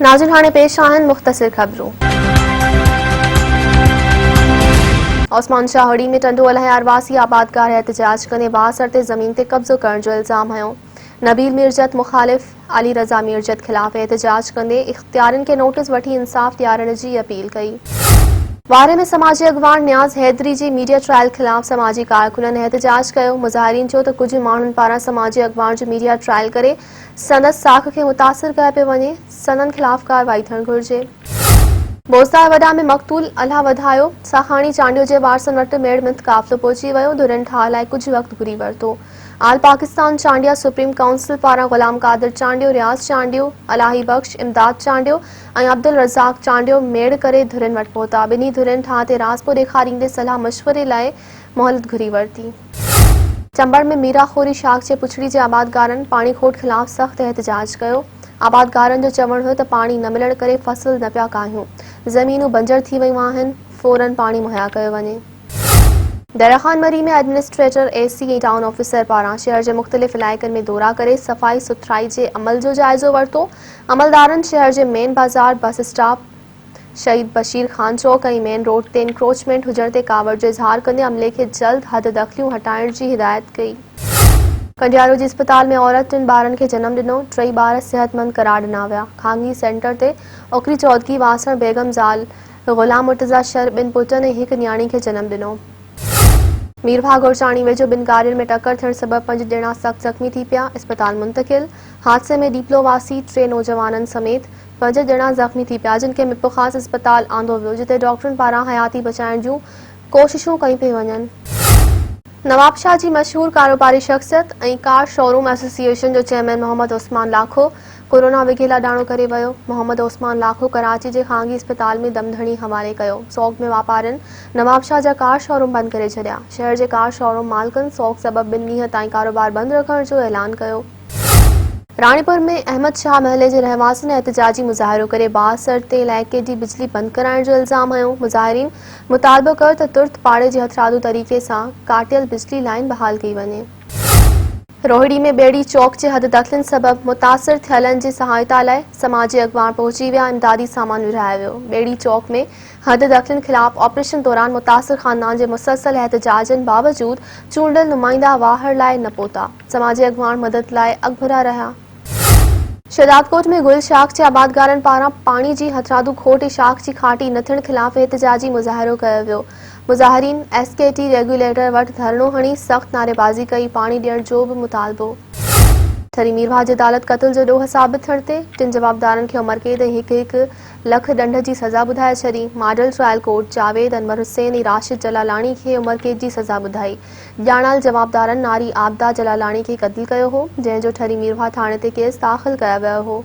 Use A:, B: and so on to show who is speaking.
A: नाज़िन हाणे पेश आहिनि मुख़्तसिर ख़बरूं। ओस्मान शाहड़ी में टंडो अलहयार वासी आबादगार एहतजाज कंदे बासर ते ज़मीन ते कब्ज़ो करण जो इल्ज़ाम हयो। नबील मीरजत मुखालिफ अली रज़ा मीरजत खिलाफ़ एहतजाज कंदे इख्तियारनि के नोटिस वठी इंसाफ़ ॾियारण जी अपील कई। वारे में समाजी अगवान न्याज़ हैदरी जी मीडिया ट्रायल खिलाफ़ समाजी कारकुननि एहतजाज कयो। मुज़ाहिरीन चयो त कुछ माण्हुनि पारां समाजी अगवान जो मीडिया ट्रायल करे सनद साख के मुतासिर कयो पियो वञे। सनन खिलाफ़ कार्रवाई थियण घुरिजे। बोस्तार वडा में मक़तूल अल्लाह वधायो साखाणी चांडियो जे वारसनि वटि मेड़ मिंथ काफ़िलो पहुची वियो। धुरनि ठाह लाइ कुछ वक़्तु घुरी वरितो। आल पाकिस्तान चांडिया सुप्रीम काउंसिल पारां ग़ुलाम कादिर चांडियो, रियाज़ चांडियो, अलाही बख्श, इमदाद चांडियो ऐं अब्दुल रज़ाक चांडियो मेड़ करे धुरनि वटि पहुता। ॿिन्ही धुरनि ठाह ते राज़पो ॾेखारींदे सलाह मशवरे लाइ मोहलत घुरी वरिती। चंबड़ में मीराखोरी शाख जे पुछड़ी जे आबादगारनि पाणी खोट खिलाफ़ सख़्त एहतजाज कयो। आबादगारनि जो चवणु हुयो त पाणी न मिलण करे फसल न पिया काहियूं, ज़मीनूं बंजर थी वयूं आहिनि, फ़ौरन पाणी मुहैया कयो वञे। दरियाखान मरी में एडमिनिस्ट्रेटर एसी ऐं टाउन ऑफिसर पारां शहर जे मुख़्तलिफ़ इलाइक़नि में दौरा करे सफ़ाई सुथराई जे अमल जो जाइज़ो वरितो। अमलदारनि शहर जे मेन बाज़ार, बस स्टॉप, शहीद बशीर खान चौक ऐं मेन रोड ते इंक्रोचमेंट हुजण ते कावड़ जो इज़हार कंदे अमले खे जल्द हद दख़लियूं हटाइण जी हिदायत कई। कंडियारो जी अस्पताल में औरत 3 ॿारनि खे जनमु ॾिनो। 3 ॿार सिहतमंद करार ॾिना विया। खांगी सेंटर ते ओकरी चौधरी वासण बेगम ज़ाल ग़ुलाम मुर्तज़ा शर 2 पुटनि ऐं 1 न्याणी खे जनमु ॾिनो। मीरभा गुरचाणी वेझो 2 गाड़ियुनि में टक्कर थियण सबबि 5 ॼणा सख़्त ज़ख़्मी थी पिया, अस्पताल मुंतक़िल। हादसे में डीपलो वासी 3 नौजवाननि समेत 5 ॼणा ज़ख़्मी थी पिया, जिन खे मिप्पो ख़ास अस्पताल आंदो वियो, जिते डॉक्टरनि पारां हयाती बचाइण जूं कोशिशूं कयूं पियूं वञनि। नवाबशाह जी मशहूर कारोबारी शख़्सियत ऐं कार शोरूम एसोसिएशन जो चेयरमैन मोहम्मद ओस्मान लाखो कोरोना विघे लाॾाणो करे वियो। मोहम्मद ओस्मान लाखो कराची जे खांगी अस्पताल में दमधणी हवाले कयो। सोग में वापारियुनि नवाबशाह जा कार शोरूम बंदि करे छॾिया। शहर जे कार शोरूम मालिकनि सोग सबबि 2 ॾींहं ताईं कारोबार बंदि रखण जो ऐलान कयो। रानीपुर में अहमद शाह महले जे रहवासियुनि एहतजाजी मुज़ाहिरो करे बासर ते इलाइक़े जी बिजली बंदि कराइण जो इल्ज़ाम हयो। मुज़ाहिरीन मुतालबो कयो त तुर्त पाड़े जे हथरादू तरीक़े सां काटियल बिजली लाइन बहाल कई वञे। रोहिड़ी में बेड़ी चौक जे हद दख़लनि सबबि मुतासिर थियलनि जी सहायता लाइ समाजी अगवान पहुची विया। इमदादी सामान विरहायो वियो। बेड़ी चौक में हद दख़लनि खिलाफ़ ऑपरेशन दौरान मुतासिर ख़ानदान जे मुसलसल एहतजाजनि बावजूद चूंडियल नुमाइंदा वाहर लाइ न पहुता। समाजी अगवान मदद लाइ अगभरा रहिया। शहदादकोट में गुल शाख जे आबादगारनि पारां पाणी जी हथरादू खोट ऐं शाख जी खाटी न थियण खिलाफ़ एहतजाजी मुज़ाहिरो कयो वियो। मुज़ाहिरीन एसकेटी रेगुलेटर वटि धरणो हणी सख़्त नारेबाज़ी कई। पाणी ॾियण जो बि मुतालबो। थरी मीरभा जी अदालत क़त्ल जो ॾोह साबित थियण ते 3 जवाबदारनि खे उमिरि क़ैद ऐं 1-1 लख ॾंड जी सज़ा ॿुधाए छॾी। मॉडल ट्रायल कोर्ट जावेद अनवर हुसैन ऐं राशिद जलालाणी खे उमिरि क़ैद जी सज़ा ॿुधाई। ॼाणल जवाबदारनि नारी आबदा जलालाणी खे क़त्ल कयो हो, जंहिं जो ठरी मीरभा थाणे ते केस दाख़िल कयो वियो हो।